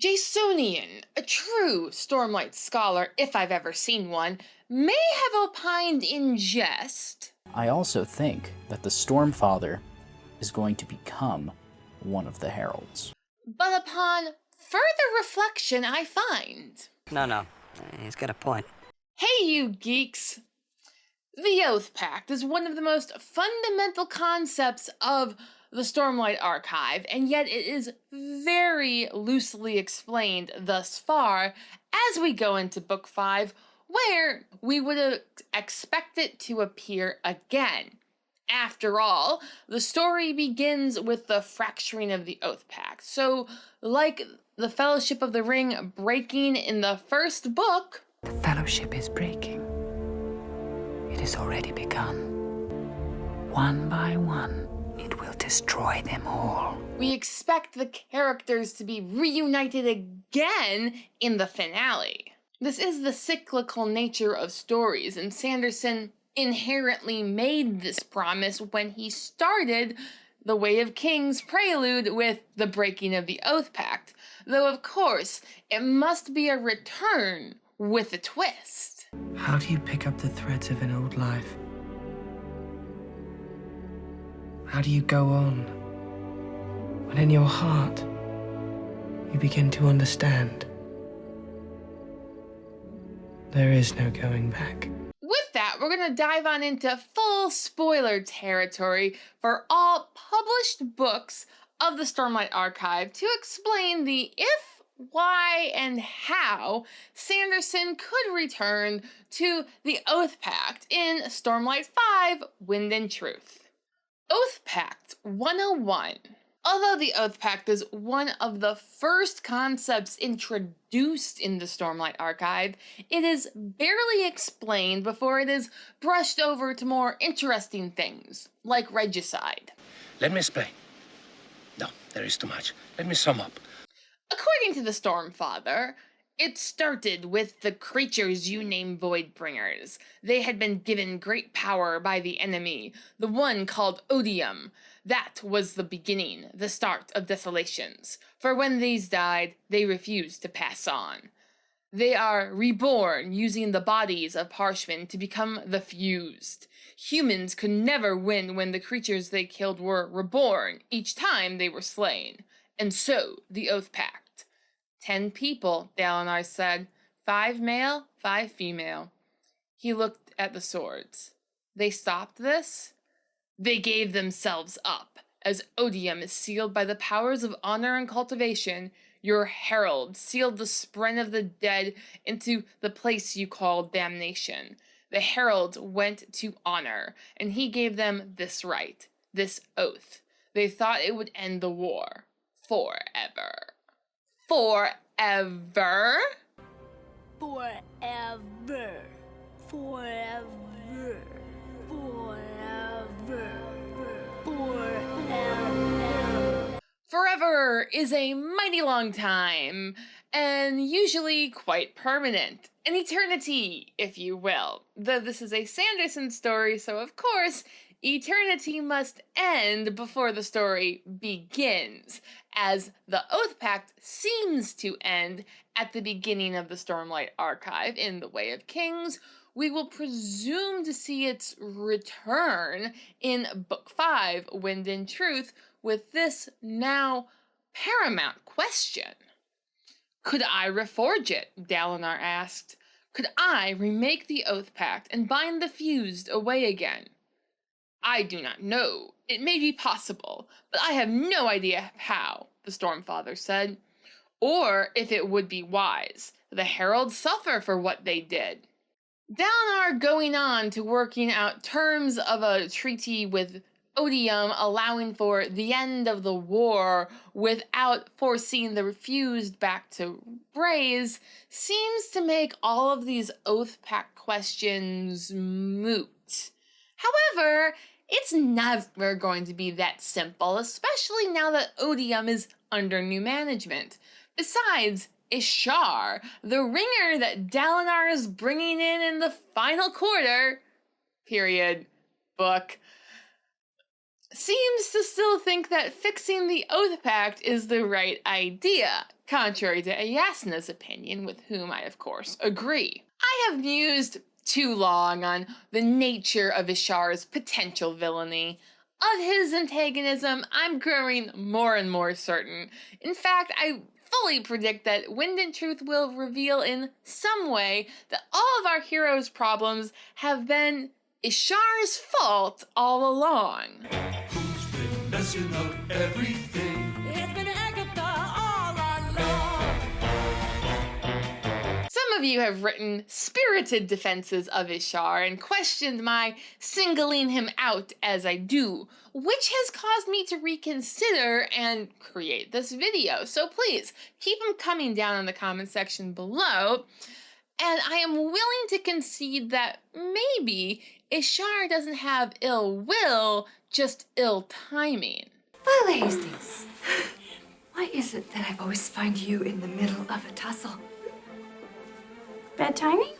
Jasonian, a true Stormlight scholar, if I've ever seen one, may have opined in jest. I also think that the Stormfather is going to become one of the heralds. But upon further reflection, I find... No, he's got a point. Hey, you geeks! The Oathpact is one of the most fundamental concepts of the Stormlight Archive, and yet it is very loosely explained thus far as we go into Book 5, where we would expect it to appear again. After all, the story begins with the fracturing of the Oathpact, so like the Fellowship of the Ring breaking in the first book, the Fellowship is breaking. It has already begun. One by one, it will destroy them all. We expect the characters to be reunited again in the finale. This is the cyclical nature of stories, and Sanderson inherently made this promise when he started The Way of Kings prelude with the breaking of the Oathpact, though of course it must be a return with a twist. How do you pick up the threads of an old life? How do you go on when in your heart you begin to understand there is no going back? With that, we're going to dive on into full spoiler territory for all published books of the Stormlight Archive to explain the if, why, and how Sanderson could return to the Oathpact in Stormlight 5, Wind and Truth. Oathpact 101. Although the Oathpact is one of the first concepts introduced in the Stormlight Archive, it is barely explained before it is brushed over to more interesting things, like regicide. Let me explain. No, there is too much. Let me sum up. According to the Stormfather, it started with the creatures you name Voidbringers. They had been given great power by the enemy, the one called Odium. That was the beginning, the start of desolations. For when these died, they refused to pass on. They are reborn using the bodies of Parshmen to become the Fused. Humans could never win when the creatures they killed were reborn each time they were slain. And so, the Oathpact. 10 people, Dalinar said. 5 male, 5 female. He looked at the swords. They stopped this? They gave themselves up. As odium is sealed by the powers of honor and cultivation, your herald sealed the spren of the dead into the place you call damnation. The herald went to honor, and he gave them this right, this oath. They thought it would end the war. Forever. Forever? Forever. Forever. Forever. Forever. Forever is a mighty long time, and usually quite permanent. An eternity, if you will. Though this is a Sanderson story, so of course, eternity must end before the story begins, as the Oathpact seems to end at the beginning of the Stormlight Archive in The Way of Kings. We will presume to see its return in Book 5, Wind and Truth, with this now paramount question. Could I reforge it? Dalinar asked. Could I remake the Oathpact and bind the Fused away again? I do not know. It may be possible, but I have no idea how, the Stormfather said. Or if it would be wise. The heralds suffer for what they did. Dalinar going on to working out terms of a treaty with Odium allowing for the end of the war without forcing the refused back to Braze seems to make all of these Oathpact questions moot. However, it's never going to be that simple, especially now that Odium is under new management. Besides, Ishar, the ringer that Dalinar is bringing in the final quarter, book, seems to still think that fixing the Oathpact is the right idea, contrary to Ayasna's opinion, with whom I, of course, agree. I have mused too long on the nature of Ishar's potential villainy. Of his antagonism, I'm growing more and more certain. In fact, I fully predict that Wind and Truth will reveal in some way that all of our heroes' problems have been Ishar's fault all along. Who's been messing up everything? It's been Agatha all along. Some of you have written spirited defenses of Ishar and questioned my singling him out as I do, which has caused me to reconsider and create this video. So please, keep them coming down in the comment section below. And I am willing to concede that maybe Ishar doesn't have ill will, just ill timing. Well, Hastings, why is it that I always find you in the middle of a tussle? Bad timing?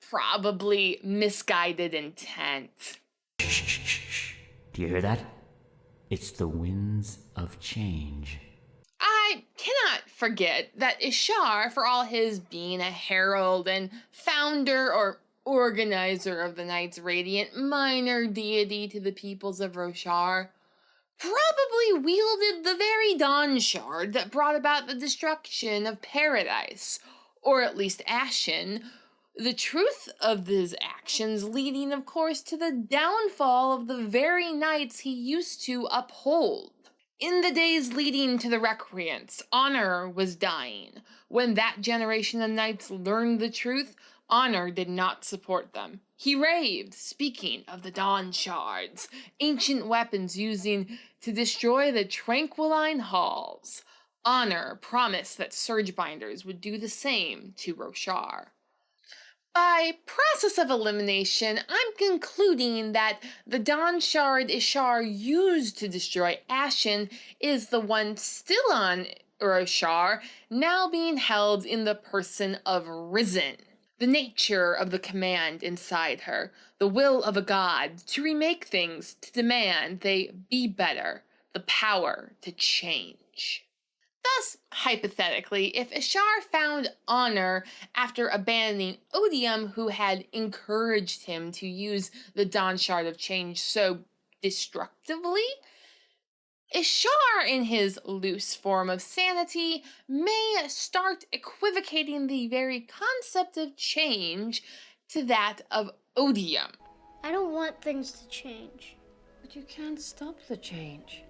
Probably misguided intent. Do you hear that? It's the winds of change. I cannot forget that Ishar, for all his being a herald and founder or organizer of the Knights Radiant, minor deity to the peoples of Roshar, probably wielded the very Dawn Shard that brought about the destruction of Paradise, or at least Ashen, the truth of his actions leading, of course, to the downfall of the very knights he used to uphold. In the days leading to the Recreants, honor was dying. When that generation of knights learned the truth, honor did not support them. He raved, speaking of the Dawn Shards, ancient weapons using to destroy the Tranquiline Halls. Honor promised that Surgebinders would do the same to Roshar. By process of elimination, I'm concluding that the Dawn Shard Ishar used to destroy Ashen is the one still on Roshar, now being held in the person of Risen. The nature of the command inside her, the will of a god to remake things, to demand they be better, the power to change. Thus, hypothetically, if Ishar found honor after abandoning Odium, who had encouraged him to use the Dawn Shard of Change so destructively, Ishar, in his loose form of sanity, may start equivocating the very concept of change to that of odium. I don't want things to change. But you can't stop the change,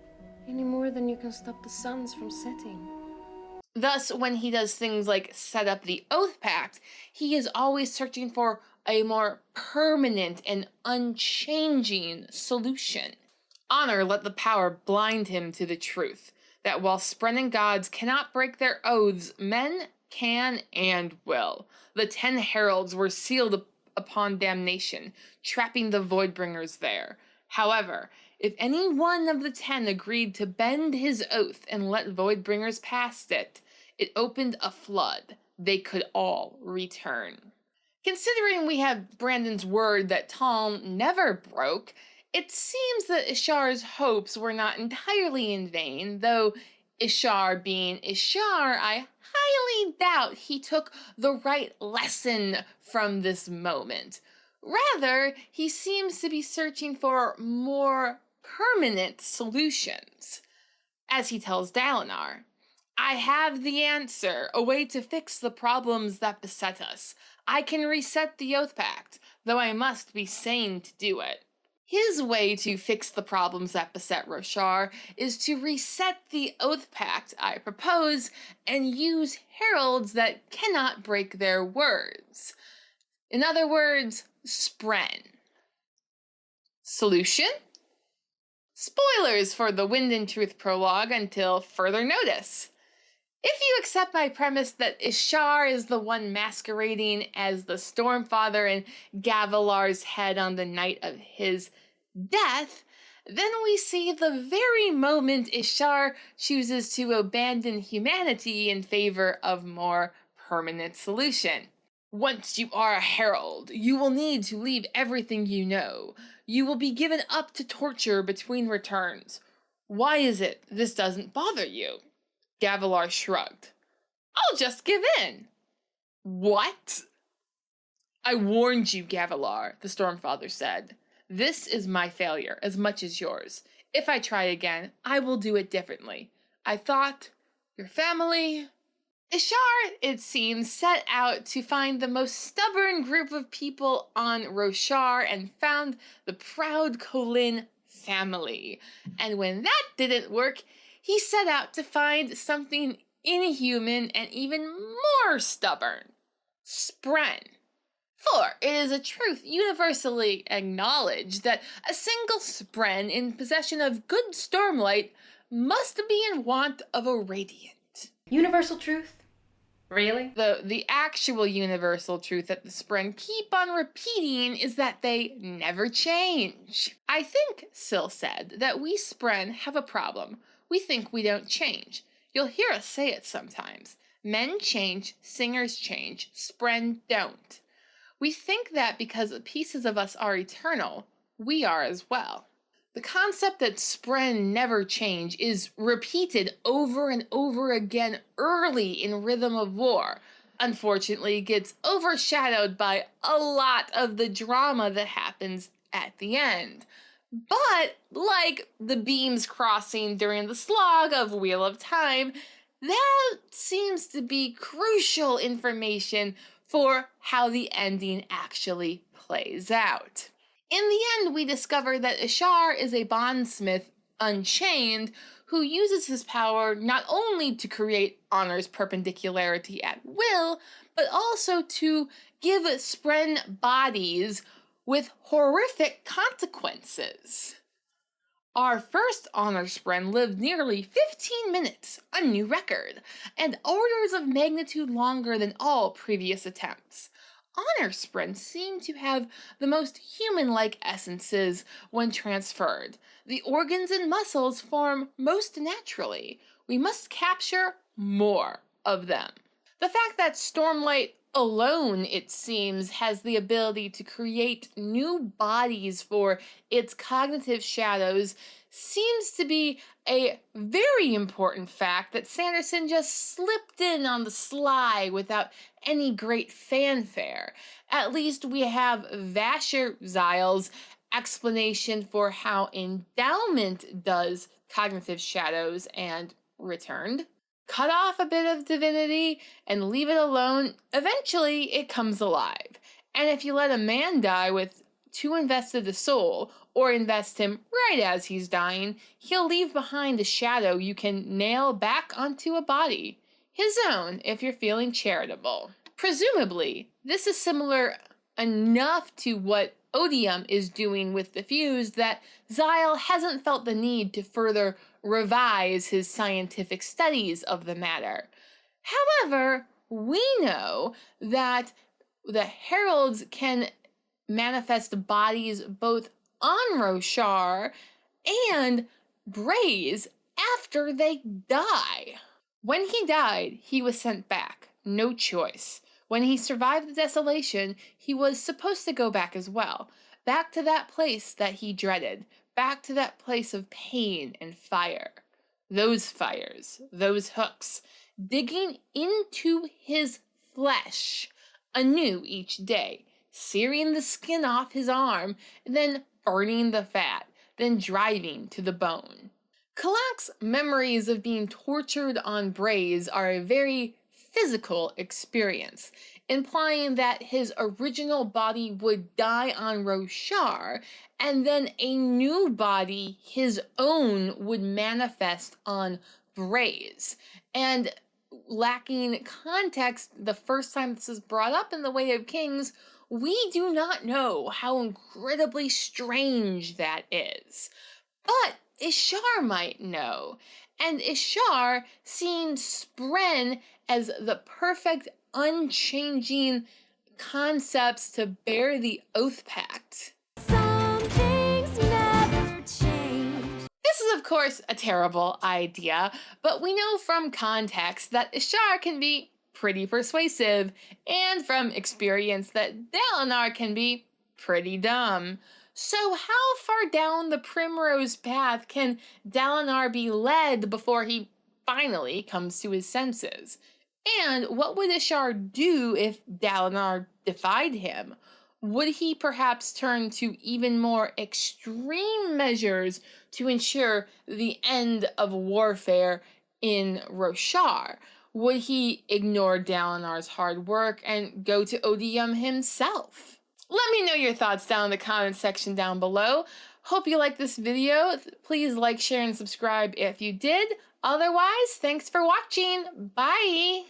any more than you can stop the suns from setting. Thus, when he does things like set up the Oathpact, he is always searching for a more permanent and unchanging solution. Honor let the power blind him to the truth, that while Sprennan gods cannot break their oaths, men can and will. The 10 heralds were sealed upon damnation, trapping the Voidbringers there. However, if any one of the 10 agreed to bend his oath and let Voidbringers past it, it opened a flood. They could all return. Considering we have Brandon's word that Taln never broke, it seems that Ishar's hopes were not entirely in vain, though Ishar being Ishar, I highly doubt he took the right lesson from this moment. Rather, he seems to be searching for more permanent solutions. As he tells Dalinar, I have the answer, a way to fix the problems that beset us. I can reset the Oathpact, though I must be sane to do it. His way to fix the problems that beset Roshar is to reset the Oathpact, I propose, and use heralds that cannot break their words. In other words, Spren. Solution? Spoilers for the Wind and Truth prologue until further notice. If you accept my premise that Ishar is the one masquerading as the Stormfather and Gavilar's head on the night of his death, then we see the very moment Ishar chooses to abandon humanity in favor of more permanent solution. Once you are a herald, you will need to leave everything you know. You will be given up to torture between returns. Why is it this doesn't bother you? Gavilar shrugged. I'll just give in. What? I warned you, Gavilar, the Stormfather said. This is my failure as much as yours. If I try again, I will do it differently. I thought, your family... Ishar, it seems, set out to find the most stubborn group of people on Roshar and found the proud Kholin family. And when that didn't work, he set out to find something inhuman and even more stubborn. Spren. For it is a truth universally acknowledged that a single Spren in possession of good stormlight must be in want of a radiant. Universal truth? Really? The actual universal truth that the Spren keep on repeating is that they never change. I think, Syl said, that we Spren have a problem. We think we don't change. You'll hear us say it sometimes. Men change, singers change, Spren don't. We think that because pieces of us are eternal, we are as well. The concept that Spren never change is repeated over and over again early in Rhythm of War. Unfortunately, it gets overshadowed by a lot of the drama that happens at the end. But, like the beams crossing during the slog of Wheel of Time, that seems to be crucial information for how the ending actually plays out. In the end, we discover that Ishar is a bondsmith unchained who uses his power not only to create Honor's perpendicularity at will, but also to give Spren bodies with horrific consequences. Our first Honor Spren lived nearly 15 minutes, a new record, and orders of magnitude longer than all previous attempts. Honor Spren seem to have the most human-like essences when transferred. The organs and muscles form most naturally. We must capture more of them. The fact that Stormlight alone, it seems, has the ability to create new bodies for its cognitive shadows seems to be a very important fact that Sanderson just slipped in on the sly without any great fanfare. At least we have Vasher Zyle's explanation for how endowment does cognitive shadows and returned. Cut off a bit of divinity and leave it alone, eventually it comes alive. And if you let a man die with too invested a soul, or invest him right as he's dying, he'll leave behind a shadow you can nail back onto a body. His own, if you're feeling charitable. Presumably, this is similar enough to what Odium is doing with the Fuse that Zyle hasn't felt the need to further revise his scientific studies of the matter. However, we know that the Heralds can manifest bodies both on Roshar and Braze after they die. When he died, he was sent back. No choice. When he survived the desolation, he was supposed to go back as well. Back to that place that he dreaded. Back to that place of pain and fire. Those fires, those hooks, digging into his flesh anew each day, searing the skin off his arm, and then burning the fat, then driving to the bone. Kalak's memories of being tortured on Braze are a very physical experience, implying that his original body would die on Roshar, and then a new body, his own, would manifest on Braze. And lacking context, the first time this is brought up in the Way of Kings, we do not know how incredibly strange that is. But Ishar might know, and Ishar, seeing Spren as the perfect, unchanging concepts to bear the Oathpact. Some things never change. This is, of course, a terrible idea, but we know from context that Ishar can be pretty persuasive, and from experience that Dalinar can be pretty dumb. So how far down the primrose path can Dalinar be led before he finally comes to his senses? And what would Ishar do if Dalinar defied him? Would he perhaps turn to even more extreme measures to ensure the end of warfare in Roshar? Would he ignore Dalinar's hard work and go to Odium himself? Let me know your thoughts down in the comment section down below. Hope you liked this video. Please like, share, and subscribe if you did. Otherwise, thanks for watching. Bye!